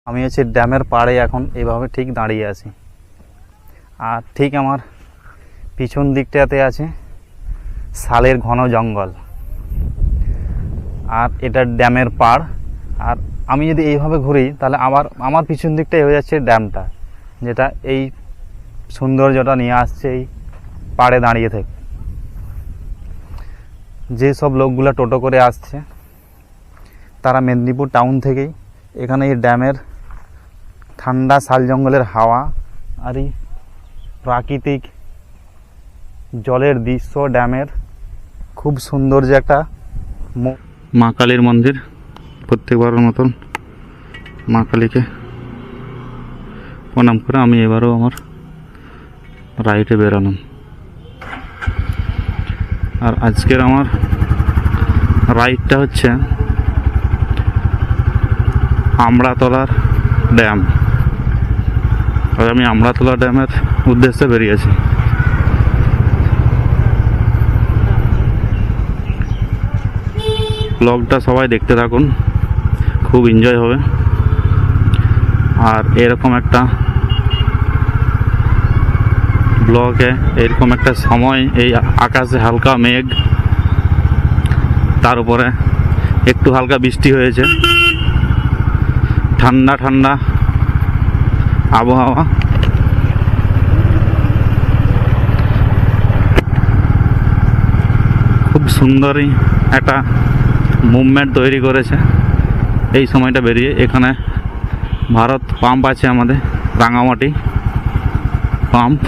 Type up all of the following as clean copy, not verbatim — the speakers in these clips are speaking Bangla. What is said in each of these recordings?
আমি হচ্ছে ড্যামের পাড়ে এখন এইভাবে ঠিক দাঁড়িয়ে আছি। আর ঠিক আমার পিছন দিকটাতে আছে শালের ঘন জঙ্গল, আর এটা ড্যামের পাড়। আর আমি যদি এইভাবে ঘুরি তাহলে আমার পিছন দিকটাই হয়ে যাচ্ছে ড্যামটা, যেটা এই সৌন্দর্যটা নিয়ে আসছে এই পাড়ে দাঁড়িয়ে থেকে। যেসব লোকগুলো টোটো করে আসছে তারা মেদিনীপুর টাউন থেকেই এখানে এই ড্যামের ঠান্ডা শাল জঙ্গলের হাওয়া আর এই প্রাকৃতিক জলের দৃশ্য, ড্যামের খুব সৌন্দর্য একটা। মা কালীর মন্দির, প্রত্যেকবারের মতন মা কালীকে প্রণাম করে আমি এবারও আমার রাইডে বেরোলাম। আর আজকের আমার রাইডটা হচ্ছে আমড়াতলার ড্যাম। আর আমি আমড়াতলা ড্যামের উদ্দেশ্যে বেরিয়েছি। ব্লগটা সবাই দেখতে থাকুন, খুব এনজয় হবে। আর এরকম একটা ব্লগে এরকম একটা সময়, এই আকাশে হালকা মেঘ, তার উপরে একটু হালকা বৃষ্টি হয়েছে, ঠান্ডা ঠান্ডা আবহাওয়া। খুব সুন্দরই একটা মুভমেন্ট তৈরি করেছে এই সময়টা বেরিয়ে। এখানে ভারত পাম্প আছে, আমাদের Rangamati pump,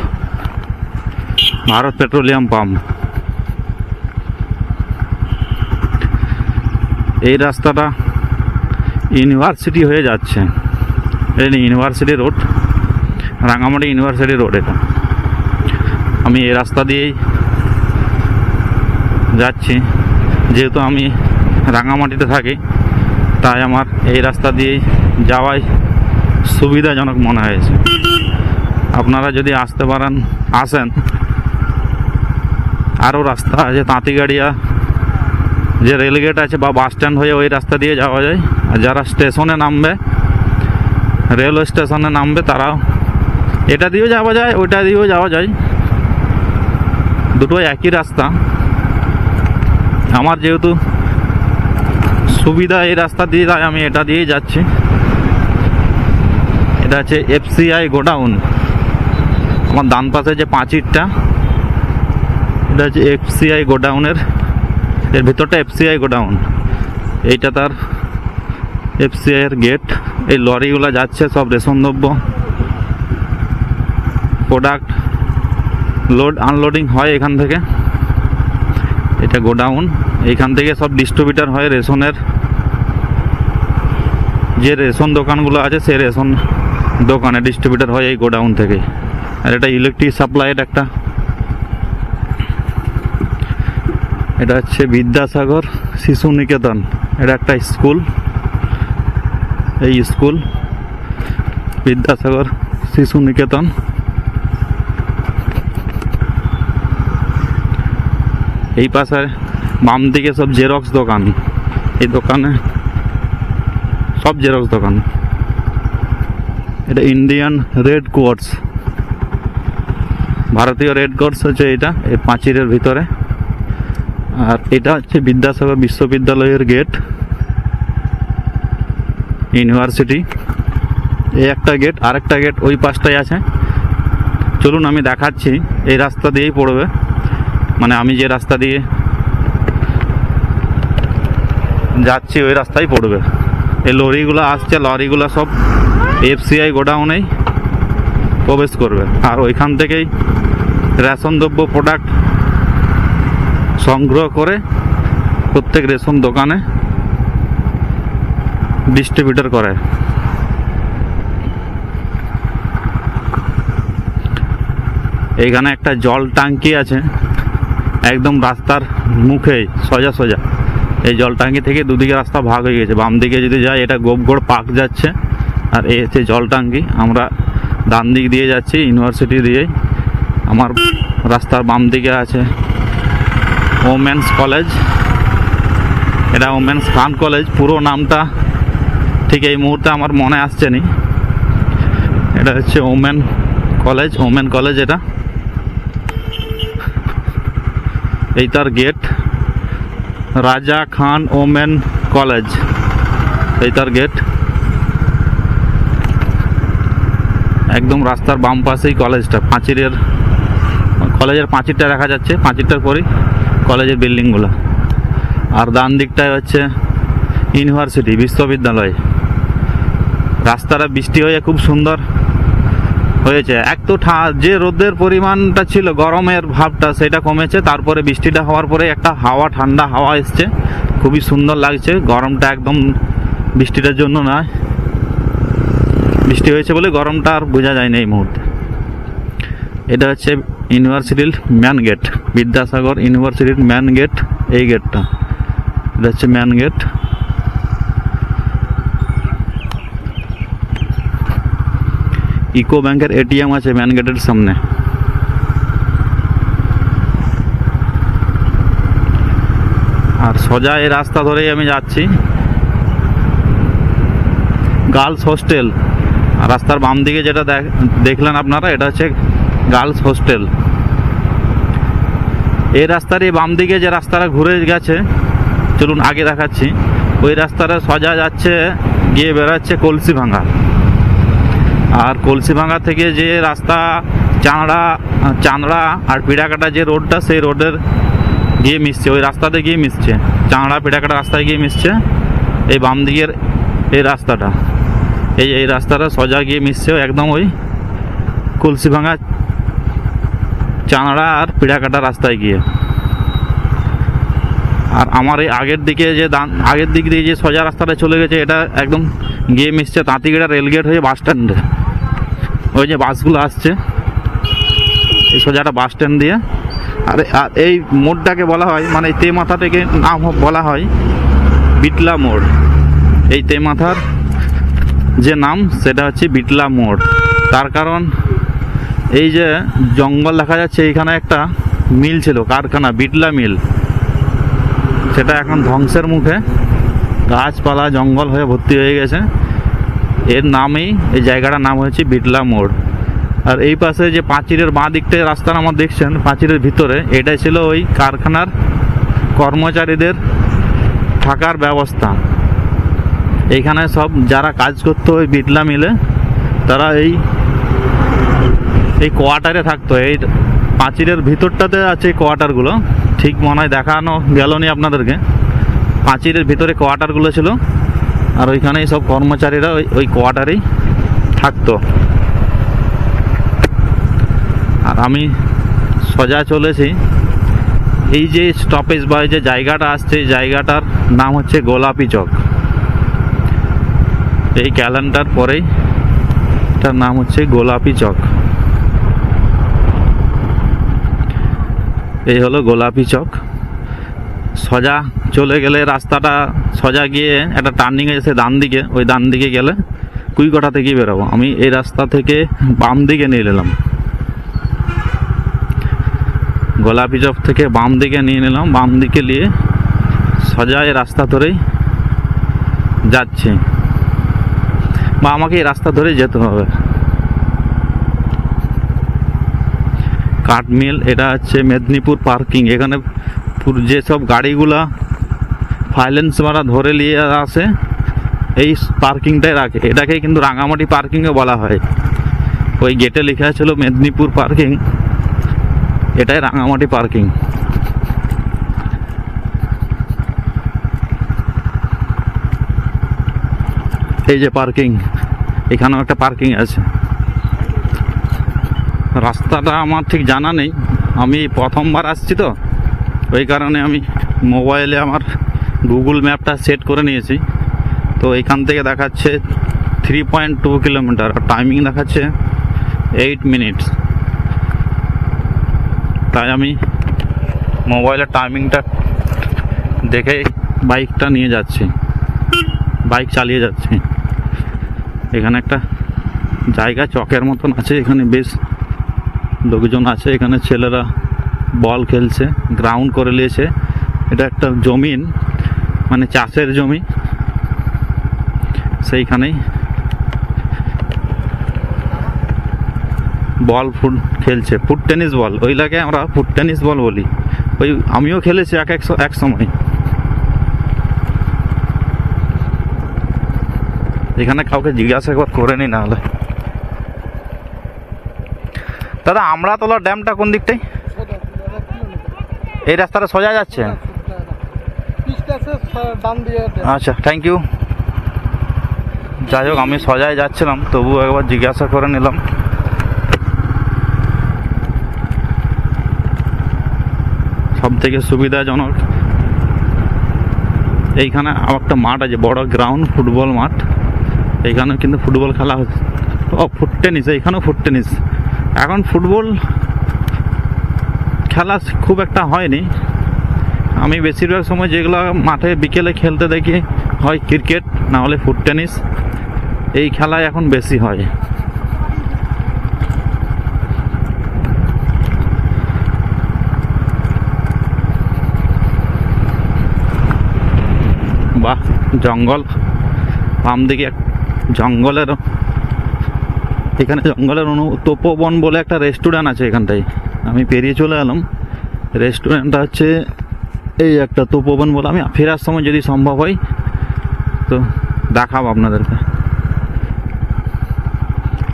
Bharat petroleum pump. এই রাস্তাটা ইউনিভার্সিটি হয়ে যাচ্ছে, এই university road, Rangamati university road. এটা আমি এই রাস্তা দিয়েই যাচ্ছি, যেহেতু আমি রাঙামাটিতে থাকি তাই আমার এই রাস্তা দিয়েই যাওয়াই সুবিধাজনক মনে হয়েছে। আপনারা যদি আসতে পারেন আসেন। আরও রাস্তা আছে, তাঁতিগাড়িয়া যে রেলগেট আছে বা বাস স্ট্যান্ড হয়ে ওই রাস্তা দিয়ে যাওয়া যায়। আর যারা স্টেশনে নামবে, রেলওয়ে স্টেশনে নামবে, তারাও এটা দিয়েও যাওয়া যায়, ওইটা দিয়েও যাওয়া যায়, দুটোই একই রাস্তা। আমার যেহেতু সুবিধা এই রাস্তা দিয়ে, তাই আমি এটা দিয়েই যাচ্ছি। এটা হচ্ছে এফসিআই গোডাউন। আমার ডান পাশে যে পাঁচিরটা, এটা হচ্ছে এফসিআই গোডাউনের, এর ভিতরটা এফসিআই গোডাউন। এইটা তার এফসিআই এর গেট। এই লরিগুলো যাচ্ছে সব রেশন দ্রব্য প্রোডাক্ট লোড আনলোডিং হয় এখান থেকে। এটা গোডাউন, এইখান থেকে সব ডিস্ট্রিবিউটার হয় রেশনের। যে রেশন দোকানগুলো আছে সেই রেশন দোকানে ডিস্ট্রিবিউটার হয় এই গোডাউন থেকে। আর এটা ইলেকট্রিক সাপ্লাইয়ের একটা, এটা হচ্ছে বিদ্যাসাগর শিশু নিকেতন। এটা একটা স্কুল, এই স্কুল বিদ্যাসাগর শিশু নিকেতন। এই পাশে বাম দিকে সব জেরক্স দোকান, এই দোকানে সব জেরক্স দোকান। এটা ইন্ডিয়ান রেড ক্রস, ভারতীয় রেড ক্রস হচ্ছে এটা, এই পাঁচিরের ভিতরে। আর এটা হচ্ছে বিদ্যাসাগর বিশ্ববিদ্যালয়ের গেট, ইউনিভার্সিটি। এই একটা গেট, আরেকটা গেট ওই পাশটায় আছে। চলুন আমি দেখাচ্ছি, এই রাস্তা দিয়েই পড়বে, মানে আমি যে রাস্তা দিয়ে যাচ্ছি ওই রাস্তায় পড়বে। এই লরিগুলো আসছে, লরিগুলো সব এফসিআই গোডাউনেই প্রবেশ করবে। আর ওইখান থেকেই রেশন দ্রব্য প্রোডাক্ট সংগ্রহ করে প্রত্যেক রেশন দোকানে ডিস্ট্রিবিউটর করে। এইখানে একটা জল ট্যাঙ্কি আছে একদম রাস্তার মুখেই, সোজা সোজা। এই জল ট্যাঙ্কি থেকে দুদিকে রাস্তা ভাগ হয়ে গেছে। বাম দিকে যদি যাই এটা গোপগড় পার্ক যাচ্ছে, আর এই হচ্ছে জল ট্যাঙ্কি। আমরা ডান দিক দিয়ে যাচ্ছি ইউনিভার্সিটি দিয়েই। আমার রাস্তার বাম দিকে আছে ওমেন্স কলেজ, এটা ওমেন্স খান কলেজ। পুরো নামটা ঠিক এই মুহূর্তে আমার মনে আসছে নি। এটা হচ্ছে ওমেন কলেজ এটা, এই তার গেট, রাজা খান ওমেন কলেজ, এই তার গেট। একদম রাস্তার বাম পাশেই কলেজটা, কলেজের পাঁচিরটা দেখা যাচ্ছে, পাঁচিরটার পরেই কলেজের বিল্ডিংগুলো। আর ডান দিকটায় হচ্ছে ইউনিভার্সিটি, বিশ্ববিদ্যালয়। রাস্তাটা বৃষ্টি হয়ে খুব সুন্দর হয়েছে। এক তো যে রোদের পরিমাণটা ছিল, গরমের ভাবটা সেটা কমেছে, তারপরে বৃষ্টিটা হওয়ার পরে একটা ঠান্ডা হাওয়া এসছে, খুবই সুন্দর লাগছে। গরমটা একদম বৃষ্টিটার জন্য নয়, বৃষ্টি হয়েছে বলে গরমটা আর বোঝা যায় না এই মুহূর্তে। এটা হচ্ছে ইউনিভার্সিটির মেন গেট, বিদ্যাসাগর ইউনিভার্সিটির মেন গেট, এই গেটটা, এটা হচ্ছে মেন গেট। ইকো ব্যাংকের এটিএম আছে মেন গেটের সামনে। আর সোজা এই রাস্তা ধরেই আমি যাচ্ছি গার্লস হোস্টেল। রাস্তার বাম দিকে যেটা দেখলেন আপনারা, এটা হচ্ছে গার্লস হোস্টেল। এই রাস্তার এই বাম দিকে যে রাস্তাটা ঘুরে গেছে, চলুন আগে দেখাচ্ছি, ওই রাস্তাটা সোজা যাচ্ছে গিয়ে বেরোচ্ছে কলসিভাঙ্গা। আর কলসিভাঙ্গা থেকে যে রাস্তা চাঁদড়া আর পিড়াকাটা যে রোডটা, সেই রোডের গিয়ে মিশছে, ওই রাস্তাতে গিয়ে মিশছে, চাঁদড়া পিড়াকাটা রাস্তায় গিয়ে মিশছে এই বাম দিকের এই রাস্তাটা। এই রাস্তাটা সোজা গিয়ে মিশছে একদম ওই কলসিভাঙ্গা, চাঁদড়া আর পিড়াকাটা রাস্তায় গিয়ে। আর আমার এই আগের দিক দিয়ে যে সোজা রাস্তাটা চলে গেছে, এটা একদম গিয়ে মিশছে তাঁতিগেড়া রেলগেট হয়ে বাস স্ট্যান্ডে। ওই যে বাসগুলো আসছে এই সোজাটা বাস স্ট্যান্ড দিয়ে। আর এই মোড়টাকে বলা হয়, মানে তে মাথা থেকে নাম বলা হয় বিটলা মোড়। এই তে মাথার যে নাম সেটা হচ্ছে বিটলা মোড়। তার কারণ এই যে জঙ্গল দেখা যাচ্ছে, এইখানে একটা মিল ছিল, কারখানা, বিটলা মিল, সেটা এখন ধ্বংসের মুখে, গাছপালা জঙ্গল হয়ে ভর্তি হয়ে গেছে। এর নামেই এই জায়গাটার নাম হচ্ছে বিটলা মোড়। আর এই পাশে যে পাঁচিরের বাঁ দিকটায় রাস্তা আমার দেখছেন, পাঁচিরের ভিতরে, এটাই ছিল ওই কারখানার কর্মচারীদের থাকার ব্যবস্থা। এইখানে সব যারা কাজ করতো ওই বিটলা মিলে, তারা এই কোয়ার্টারে থাকতো। এই পাঁচিরের ভিতরটাতে আছে কোয়ার্টারগুলো, ঠিক মনে হয় দেখানো গেল নি আপনাদেরকে। পাঁচিরের ভিতরে কোয়ার্টারগুলো ছিল, আর ওইখানেই সব কর্মচারীরা ওই কোয়ার্টারেই থাকতো। আর আমি সোজা চলেছি, এই যে স্টপেজ বা যে জায়গাটা আসছে, এই জায়গাটার নাম হচ্ছে গোলাপি চক। এই ক্যালেন্ডার পরেই এটার নাম হচ্ছে গোলাপি চক। এই হলো গোলাপি চক। সোজা চলে গেলে রাস্তাটা সোজা গিয়ে একটা টার্নিং এসে ডান দিকে, ওই ডান দিকে গেলে কুইকটা থেকেই বেরোবো। আমি এই রাস্তা থেকে বাম দিকে নিয়ে নিলাম, গোলাপি চক থেকে বাম দিকে নিয়ে নিলাম। বাম দিকে নিয়ে সোজা এই রাস্তা ধরেই যাচ্ছি, বা আমাকে এই রাস্তা ধরেই যেতে হবে। কাঠমিল, এটা হচ্ছে মেদিনীপুর পার্কিং। এখানে যেসব গাড়িগুলা ফাইন্যান্স মারা ধরে নিয়ে আসে, এই পার্কিংটাই রাখে। এটাকে কিন্তু রাঙামাটি পার্কিংও বলা হয়। ওই গেটে লেখা ছিল মেদিনীপুর পার্কিং, এটাই রাঙামাটি পার্কিং। এই যে পার্কিং, এখানেও একটা পার্কিং আছে। রাস্তাটা আমার ঠিক জানা নেই, আমি প্রথমবার আসছি তো, ওই কারণে আমি মোবাইলে আমার গুগল ম্যাপটা সেট করে নিয়েছি। তো এখান থেকে দেখাচ্ছে 3.2 কিলোমিটার, আর টাইমিং দেখাচ্ছে 8 মিনিটস। তাই আমি মোবাইলের টাইমিংটা দেখে বাইকটা নিয়ে যাচ্ছি, বাইক চালিয়ে যাচ্ছি। এখানে একটা জায়গা চকের মতন আছে, এখানে বেশ লোকজন আছে। এখানে ছেলেরা বল খেলছে, গ্রাউন্ড করে নিয়েছে। এটা একটা জমিন, মানে চাষের জমি। সেইখানেই বল ফুট খেলছে, ফুট টেনিস বল, ওইটাকে আমরা ফুট টেনিস বল বলি। ওই আমিও খেলেছি এক সময়। এখানে কাউকে জিজ্ঞাসা একবার করে নি না হলে। দাদা আমড়াতলা ড্যামটা কোন দিকটাই? এই রাস্তাটা সোজা যাচ্ছে? আচ্ছা, থ্যাংক ইউ। যাই হোক, আমি সোজায় যাচ্ছিলাম, তবুও একবার জিজ্ঞাসা করে নিলাম। সব থেকে সুবিধাজনক এইখানে একটা মাঠ আছে, বড় গ্রাউন্ড, ফুটবল মাঠ। এইখানে কিন্তু ফুটবল খেলা হচ্ছে। ও ফুট টেনিস, এইখানেও ফুট টেনিস। এখন ফুটবল খেলা খুব একটা হয়নি। আমি বেশিরভাগ সময় যেগুলো মাঠে বিকেলে খেলতে দেখি হয় ক্রিকেট, না হলে ফুট টেনিস। এই খেলায় এখন বেশি হয়। বাহ, জঙ্গল। বাম দিকে জঙ্গলের, এখানে জঙ্গলের তপোবন বলে একটা রেস্টুরেন্ট আছে এখানটায়। আমি পেরিয়ে চলে এলাম। রেস্টুরেন্টটা হচ্ছে এই একটা তপোবন বলে। আমি ফেরার সময় যদি সম্ভব হয় তো দেখাবো আপনাদেরকে।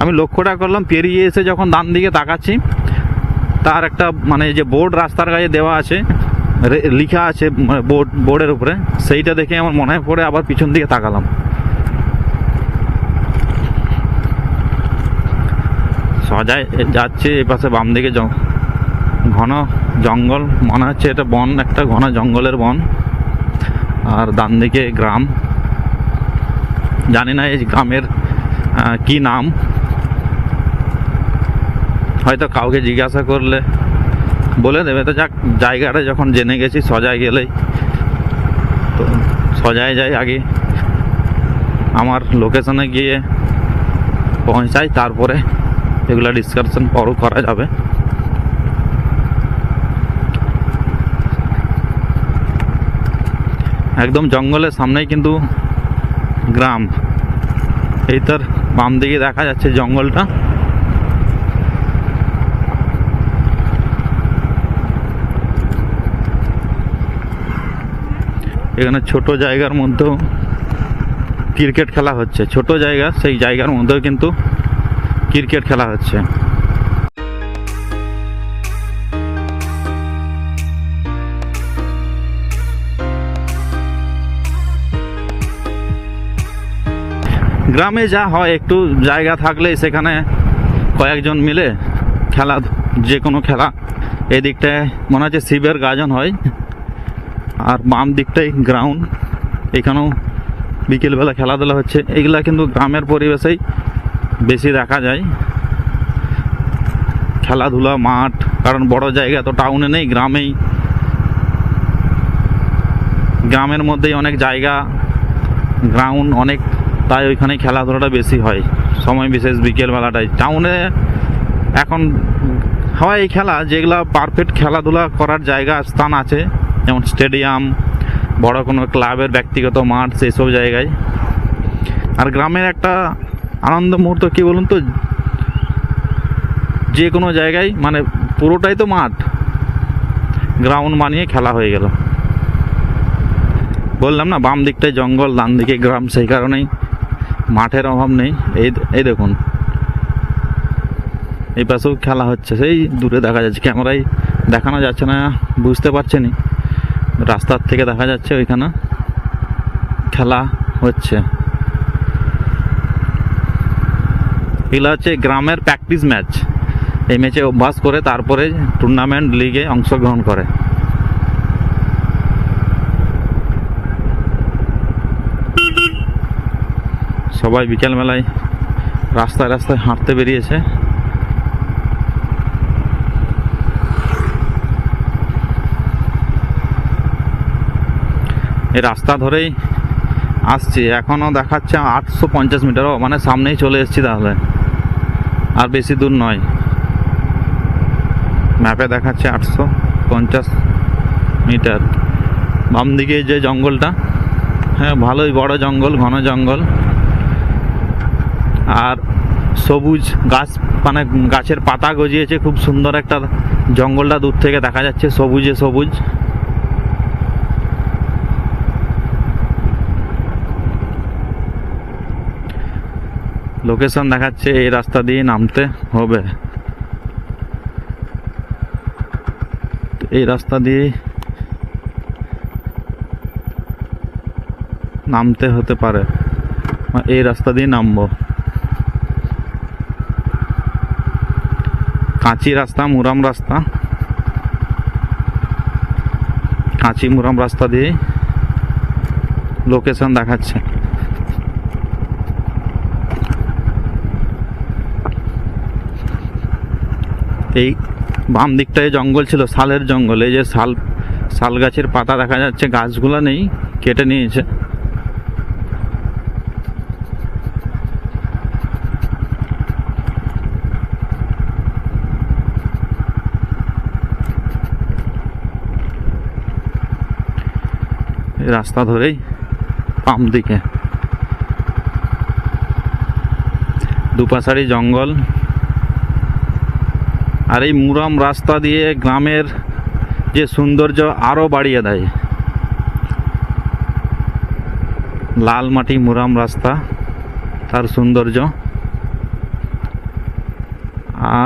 আমি লক্ষ্যটা করলাম পেরিয়ে এসে যখন ডান দিকে তাকাচ্ছি, তার একটা মানে যে বোর্ড রাস্তার গায়ে দেওয়া আছে, লিখা আছে বোর্ডের উপরে, সেইটা দেখে আমার মনে পড়ে আবার পিছন দিকে তাকালাম। সজায় যাচ্ছে, এই পাশে বাম দিকে ঘন জঙ্গল, মনে হচ্ছে এটা বন, একটা ঘন জঙ্গলের বন। আর ডান দিকে গ্রাম, জানি না এই গ্রামের কি নাম, হয়তো কাউকে জিজ্ঞাসা করলে বলে দেবে। তো যাক, জায়গাটা যখন জেনে গেছি, সজায় গেলেই তো সজায় যাই আগে, আমার লোকেশনে গিয়ে পৌঁছাই, তারপরে এগুলা ডিসকাশন পরও করা যাবে। একদম জঙ্গলের সামনেই কিন্তু গ্রাম। এই তার বাম দিকে দেখা যাচ্ছে জঙ্গলটা। এখানে ছোট জায়গার মধ্যেও ক্রিকেট খেলা হচ্ছে। ছোট জায়গা, সেই জায়গার মধ্যেও কিন্তু ক্রিকেট খেলা হচ্ছে। গ্রামে যা হয়, একটু জায়গা থাকলে সেখানে কয়েকজন মিলে খেলা, যে কোনো খেলা। এদিকটায় মনে হচ্ছে শিবের গাজন হয়, আর বাম দিকটাই গ্রাউন্ড। এখানেও বিকেলবেলা খেলাধুলা হচ্ছে। এইগুলা কিন্তু গ্রামের পরিবেশেই বেশি দেখা যায়, খেলাধুলা মাঠ। কারণ বড় জায়গা তো টাউনে নেই, গ্রামেই, গ্রামের মধ্যেই অনেক জায়গা, গ্রাউন্ড অনেক, তাই ওইখানে খেলাধুলাটা বেশি হয় সময় বিশেষ বিকেলবেলাটাই। টাউনে এখন হয় এই খেলা, যেগুলা পারফেক্ট খেলাধুলা করার জায়গা স্থান আছে, যেমন স্টেডিয়াম, বড় কোনো ক্লাবের ব্যক্তিগত মাঠ, সেই সব জায়গায়। আর গ্রামের একটা আনন্দ মুহূর্ত কি বলুন তো, যে কোনো জায়গায় মানে পুরোটাই তো মাঠ, গ্রাউন্ড বানিয়ে খেলা হয়ে গেল। বললাম না, বাম দিকটায় জঙ্গল, ডান দিকে গ্রাম, সেই কারণেই মাঠের অভাব নেই। এই দেখুন, এই পাশেও খেলা হচ্ছে, সেই দূরে দেখা যাচ্ছে, ক্যামেরায় দেখানো যাচ্ছে না, বুঝতে পারছেনি, রাস্তার থেকে দেখা যাচ্ছে ওইখানে খেলা হচ্ছে। এগুলো হচ্ছে গ্রামের প্র্যাকটিস ম্যাচ। এই ম্যাচে অভ্যাস করে তারপরে টুর্নামেন্ট লিগে অংশগ্রহণ করে। সবাই বিকেলবেলায় রাস্তায় রাস্তায় হাঁটতে বেরিয়েছে। এই রাস্তা ধরেই আসছি, এখনও দেখাচ্ছে 850 মিটার, মানে সামনেই চলে এসেছি। তাহলে আর বেশি দূর নয়, ম্যাপে দেখাচ্ছে 850 মিটার। বাম দিকে যে জঙ্গলটা, হ্যাঁ ভালোই বড় জঙ্গল, ঘন জঙ্গল। আর সবুজ গাছ, মানে গাছের পাতা গজিয়েছে, খুব সুন্দর একটা জঙ্গলটা দূর থেকে দেখা যাচ্ছে, সবুজে সবুজ। লোকেশন দেখাচ্ছে, এই রাস্তা দিয়ে নামতে হবে, এই রাস্তা দিয়ে নামতে হতে পারে, এই রাস্তা দিয়ে নামবো। কাঁচি রাস্তা, মুরাম রাস্তা, কাঁচি মুরাম রাস্তা দিয়ে লোকেশন দেখাচ্ছে। এই বাম দিকটায় জঙ্গল ছিল, শালের জঙ্গল। এই যে শাল গাছের পাতা দেখা যাচ্ছে, গাছগুলো নেই, কেটে নিয়েছে। এই রাস্তা ধরেই বাম দিকে দুপাশারি জঙ্গল, আর এই মুরাম রাস্তা দিয়ে গ্রামের যে সৌন্দর্য আরো বাড়িয়ে দেয়। লাল মাটি মুরাম রাস্তা, তার সৌন্দর্য।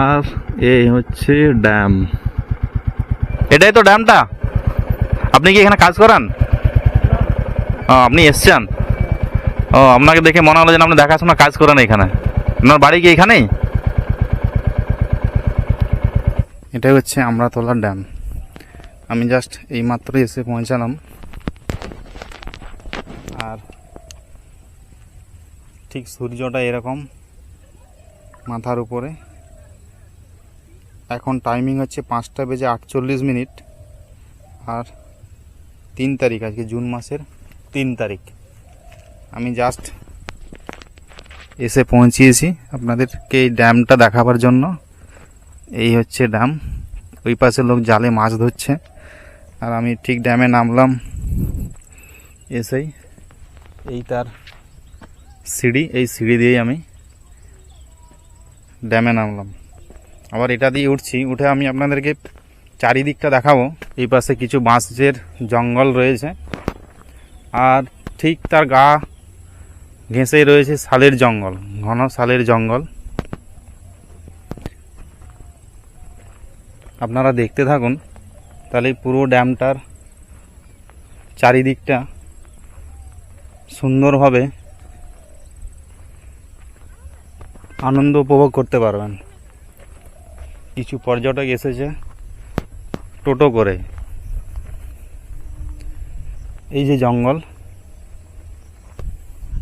আর এই হচ্ছে ড্যাম, এটাই তো ড্যামটা। আপনি কি এখানে কাজ করেন? ও, আপনি এসছেন? ও, আপনাকে দেখে মনে হলো যে আপনি দেখাশোনা কাজ করেন এখানে। আপনার বাড়ি কি এখানেই? এটাই হচ্ছে আমরাতলা ড্যাম। আমি জাস্ট এইমাত্র এসে পৌঁছালাম, আর ঠিক সূর্যটা এরকম মাথার উপরে। এখন টাইমিং হচ্ছে 5:48। আর 3 তারিখ, আজকে জুন মাসের 3 তারিখ। আমি জাস্ট এসে পৌঁছিয়েছি আপনাদেরকে এই ড্যামটা দেখাবার জন্য। এই হচ্ছে ড্যাম, ওই পাশে লোক জালে মাছ ধরছে, আর আমি ঠিক ড্যামে নামলাম এসেই। এই তার সিঁড়ি, এই সিঁড়ি দিয়েই আমি ড্যামে নামলাম। আবার এটা দিয়ে উঠছি, উঠে আমি আপনাদেরকে চারিদিকটা দেখাবো। এই পাশে কিছু বাঁশের জঙ্গল রয়েছে, আর ঠিক তার গা ঘেঁষেই রয়েছে শালের জঙ্গল, ঘন শালের জঙ্গল। আপনারা দেখতে থাকুন, তাহলে পুরো ড্যামটার চারিদিকটা সুন্দরভাবে আনন্দ উপভোগ করতে পারবেন। কিছু পর্যটক এসেছে টোটো করে। এই যে জঙ্গল,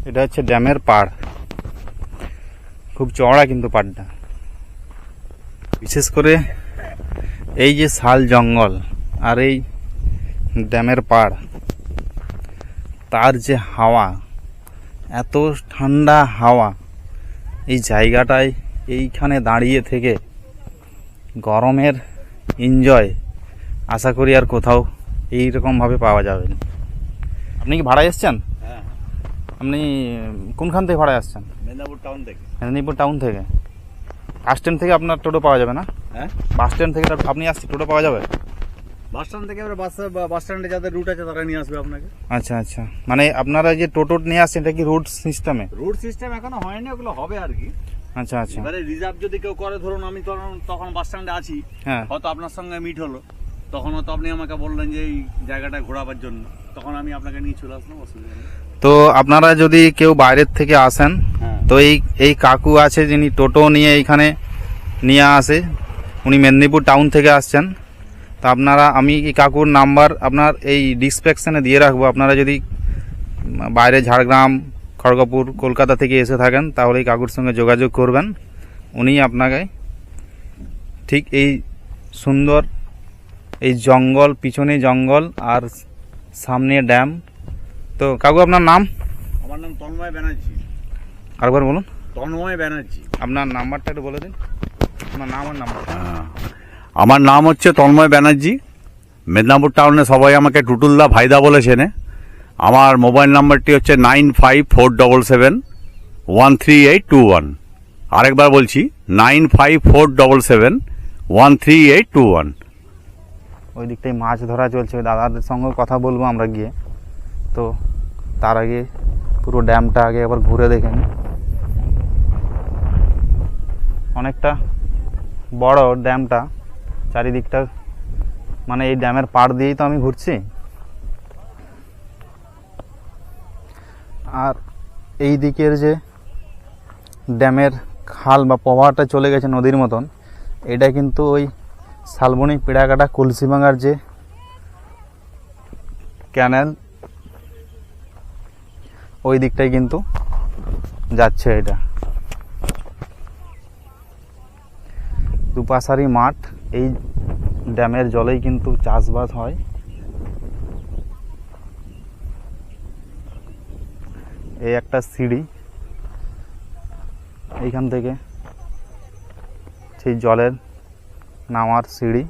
এটা হচ্ছে ড্যামের পাড়, খুব চওড়া কিন্তু পাড়টা। বিশেষ করে এই যে শাল জঙ্গল আর এই ড্যামের পাড়, তার যে হাওয়া, এত ঠান্ডা হাওয়া, এই জায়গাটায় এইখানে দাঁড়িয়ে থেকে গরমের এনজয় আশা করি আর কোথাও এইরকমভাবে পাওয়া যাবে না। আপনি কি ভাড়ায় এসছেন? হ্যাঁ। আপনি কোনখান থেকে ভাড়ায় আসছেন? মেদিনীপুর টাউন থেকে। মেদিনীপুর টাউন থেকে? বাস স্ট্যান্ড থেকে আপনার টোটো পাওয়া যাবে না? হ্যাঁ, বাস স্ট্যান্ড থেকে আপনি আসছে টোটো পাওয়া যাবে? বাস স্ট্যান্ড থেকে এবার বাস স্ট্যান্ডে যাদের রুট আছে তারা নিয়ে আসবে আপনাকে। আচ্ছা আচ্ছা, মানে আপনারা যে টোটো নিয়ে আসছেন এটা কি রুট সিস্টেমে? রুট সিস্টেম এখনো হয়নি, ওগুলো হবে আর কি। আচ্ছা আচ্ছা। এবারে রিজার্ভ যদি কেউ করে, ধরুন আমি তখন বাস স্ট্যান্ডে আছি, হ্যাঁ, হয়তো আপনার সঙ্গে মিট হলো, তখন হয়তো আপনি আমাকে বললেন যে এই জায়গাটা ঘোরাবার জন্য, তখন আমি আপনাকে নিয়ে চলে আসলাম, অসুবিধা নেই। তো আপনারা যদি কেউ বাইরের থেকে আসেন, হ্যাঁ, তো এই কাকু আছে যিনি টোটো নিয়ে এইখানে নিয়ে আসে, উনি মেদিনীপুর টাউন থেকে আসছেন। তা আপনারা, আমি এই কাকুর নাম্বার আপনার এই ডিসক্রিপশনে দিয়ে রাখবো। আপনারা যদি বাইরে ঝাড়গ্রাম, খড়গপুর, কলকাতা থেকে এসে থাকেন, তাহলে এই কাকুর সঙ্গে যোগাযোগ করবেন। উনি আপনাকে ঠিক এই সুন্দর এই জঙ্গল, পিছনে জঙ্গল আর সামনে ড্যাম। তো কাকু আপনার নাম? আমার নাম তন্ময় ব্যানার্জি। আরেকবার বলুন। তন্ময় ব্যানার্জি। আপনার নাম্বারটা একটু বলে দিন, আপনার নাম আর নাম্বার। আমার নাম হচ্ছে তন্ময় ব্যানার্জি। মেদিনীপুর টাউনে সবাই আমাকে টুটুলদা, ভাইদা বলে চেনে। আমার মোবাইল নাম্বারটি হচ্ছে 954774 13821। আরেকবার বলছি 9547713821। ওই দিকটাই মাছ ধরা চলছে, ওই দাদাদের সঙ্গে কথা বলবো আমরা গিয়ে। তো তার আগে পুরো ড্যামটা আগে একবার ঘুরে দেখে নিই। অনেকটা বড় ড্যামটা, চারিদিকটা মানে এই ড্যামের পাড় দিয়েই তো আমি ঘুরছি। আর এই দিকের যে ড্যামের খাল বা প্রবাহটা চলে গেছে নদীর মতন, এটা কিন্তু ওই শালবনী পিড়াকাটা কলসিভাঙার যে ক্যানেল, ওই দিকটাই কিন্তু যাচ্ছে। এটা দুপাশারি মাঠ, এই ড্যামের জলেই কিন্তু চাষবাস হয়। এই একটা সিঁড়ি, এইখান থেকে সেই জলের নামার সিঁড়ি।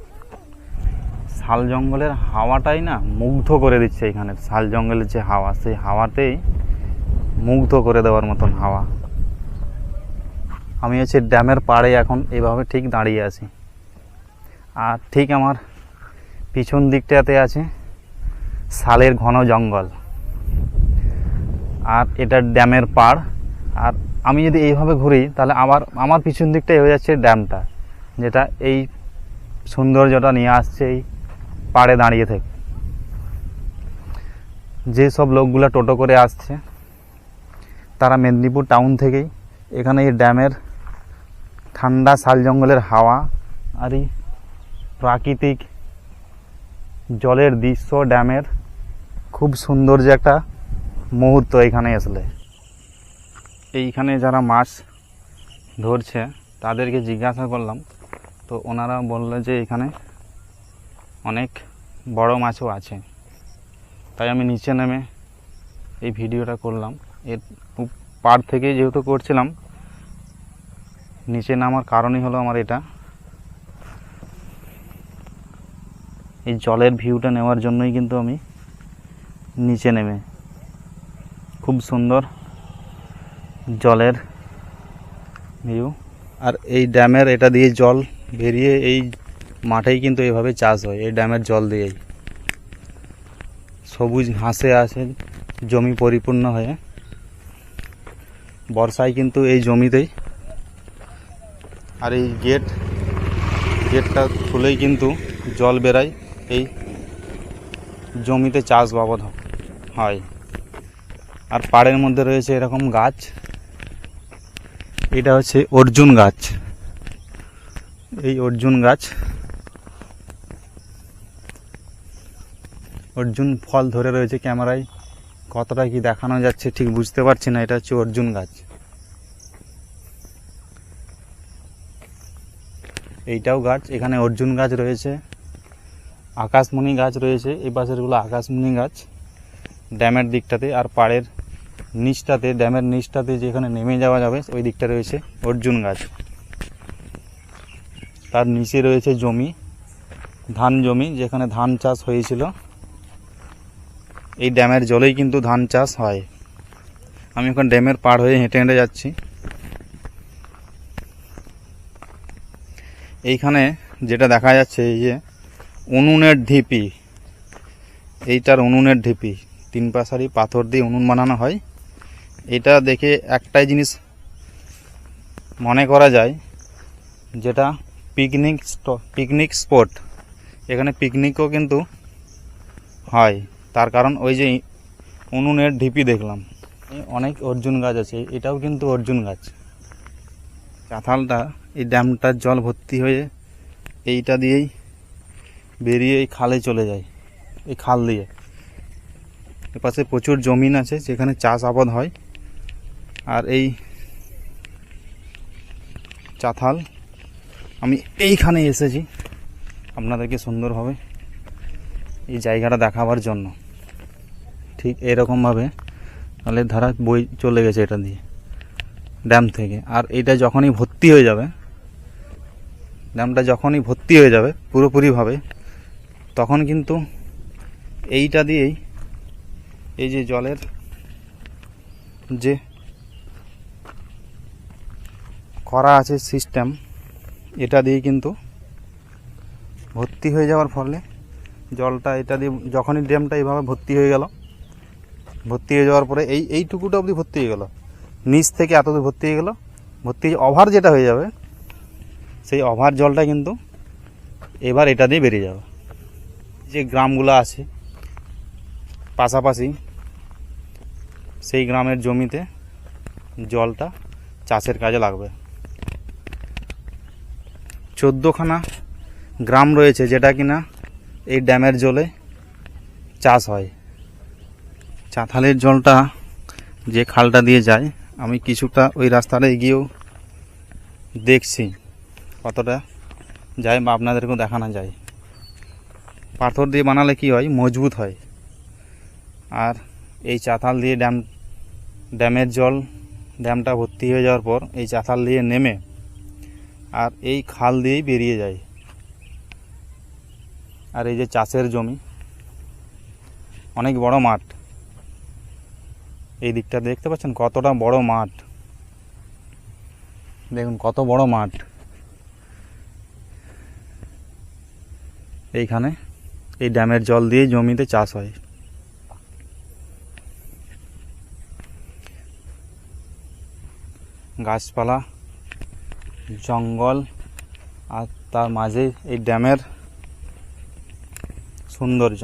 শাল জঙ্গলের হাওয়াটাই না মুগ্ধ করে দিচ্ছে। এখানে শাল জঙ্গলের যে হাওয়া, সেই হাওয়াতেই মুগ্ধ করে দেওয়ার মতন হাওয়া। আমি হচ্ছে ড্যামের পাড়ে এখন এইভাবে ঠিক দাঁড়িয়ে আছি। আর ঠিক আমার পিছন দিকটাতে আছে শালের ঘন জঙ্গল, আর এটা ড্যামের পাড়। আর আমি যদি এইভাবে ঘুরি তাহলে আমার পিছন দিকটাই হয়ে যাচ্ছে ড্যামটা, যেটা এই সৌন্দর্যটা নিয়ে আসছে এই পাড়ে দাঁড়িয়ে থেকে। যে সব লোকগুলা টোটো করে আসছে তারা মেদিনীপুর টাউন থেকেই এখানে এই ড্যামের ঠান্ডা শাল জঙ্গলের হাওয়া আর এই প্রাকৃতিক জলের দৃশ্য, ড্যামের খুব সুন্দর যে একটা মুহূর্ত এখানে আসলে। এইখানে যারা মাছ ধরছে তাদেরকে জিজ্ঞাসা করলাম, তো ওনারা বললো যে এখানে অনেক বড় মাছও আছে। তাই আমি নিচে নেমে এই ভিডিওটা করলাম। এর পাড় থেকে যেহেতু করছিলাম, নিচে নামার কারণই হলো আমার এটা, এই জলের ভিউটা নেওয়ার জন্যই কিন্তু আমি নিচে নেমে। খুব সুন্দর জলের ভিউ। আর এই ড্যামের এটা দিয়ে জল বেরিয়ে এই মাঠেই কিন্তু এভাবে চাষ হয়, এই ড্যামের জল দিয়েই। সবুজ ঘাসে আছে জমি পরিপূর্ণ হয়ে। বর্ষায় কিন্তু এই জমিতেই, আর এই গেটটা খুলেই কিন্তু জল বেরায়, এই জমিতে চাষ বাবদ হয়। আর পাড়ের মধ্যে রয়েছে এরকম গাছ, এটা হচ্ছে অর্জুন গাছ। এই অর্জুন গাছ, অর্জুন ফল ধরে রয়েছে। ক্যামেরায় কতটা কি দেখানো যাচ্ছে ঠিক বুঝতে পারছি না। এটা হচ্ছে অর্জুন গাছ। এইটাও গাছ, এখানে অর্জুন গাছ রয়েছে, আকাশমণি গাছ রয়েছে। এই পাশেরগুলো আকাশমণি গাছ ড্যামের দিকটাতে। আর পাড়ের নিচটাতে, ড্যামের নিচটাতে যেখানে নেমে যাওয়া যাবে ওই দিকটা রয়েছে অর্জুন গাছ। তার নিচে রয়েছে জমি, ধান জমি, যেখানে ধান চাষ হয়েছিল। এই ড্যামের জলেই কিন্তু ধান চাষ হয়। আমি এখন ড্যামের পাড় হয়ে হেঁটে হেঁটে যাচ্ছি। এইখানে যেটা দেখা যাচ্ছে, এই যে উনুনের ঢিপি, এইটার উনুনের ঢিপি, 3 পাশারি পাথর দিয়ে উনুন বানানো হয়। এটা দেখে একটাই জিনিস মনে করা যায়, যেটা পিকনিক স্পট। এখানে পিকনিকও কিন্তু হয়, তার কারণ ওই যে উনুনের ঢিপি দেখলাম। অনেক অর্জুন গাছ আছে, এটাও কিন্তু অর্জুন গাছ। চাতালটা, এই ড্যামটার জল ভর্তি হয়ে এইটা দিয়েই বেরিয়ে এই খালে চলে যায়। এই খাল দিয়ে এপাশে প্রচুর জমিন আছে যেখানে চাষ আবাদ হয়। আর এই চাতাল, আমি এইখানে এসেছি আপনাদেরকে সুন্দরভাবে এই জায়গাটা দেখাবার জন্য। ঠিক এরকমভাবে নালের ধারা বই চলে গেছে এটা দিয়ে ড্যাম থেকে। আর এটা যখনই ভর্তি হয়ে যাবে, ড্যামটা যখনই ভর্তি হয়ে যাবে পুরোপুরিভাবে, তখন কিন্তু এইটা দিয়েই এই যে জলের যে করা আছে সিস্টেম, এটা দিয়ে কিন্তু ভর্তি হয়ে যাওয়ার ফলে জলটা এটা দিয়ে যখনই ড্যামটা এইভাবে ভর্তি হয়ে গেল, ভর্তি হয়ে যাওয়ার পরে এইটুকুটা অবধি ভর্তি হয়ে গেল, নিচ থেকে এতদূর ভর্তি হয়ে গেল, ভর্তি ওভার যেটা হয়ে যাবে সেই ওভার জলটা কিন্তু এবার এটা দিয়ে বেরিয়ে যাবে। যে গ্রামগুলো আছে পাশাপাশি সেই গ্রামের জমিতে জলটা চাষের কাজে লাগবে। 14খানা গ্রাম রয়েছে যেটা কিনা এই ড্যামের জলে চাষ হয়। চাতালের জলটা যে খালটা দিয়ে যায়, আমি কিছুটা ওই রাস্তাটা গিয়েও দেখছি কতটা যায় বা আপনাদেরকেও দেখানো যায়। পাথর দিয়ে বানালে কি হয়, মজবুত হয়। আর এই চাতাল দিয়ে ড্যামের জল, ড্যামটা ভর্তি হয়ে যাওয়ার পর এই চাতাল দিয়ে নেমে আর এই খাল দিয়েই বেরিয়ে যায়। আর এই যে চাষের জমি, অনেক বড় মাঠ, এই দিকটা দেখতে পাচ্ছেন কতটা বড় মাঠ, দেখুন কত বড় মাঠ। এইখানে এই ড্যামের জল দিয়ে জমিতে চাষ হয়। গাছপালা, জঙ্গল, আর তার মাঝে এই ড্যামের সৌন্দর্য।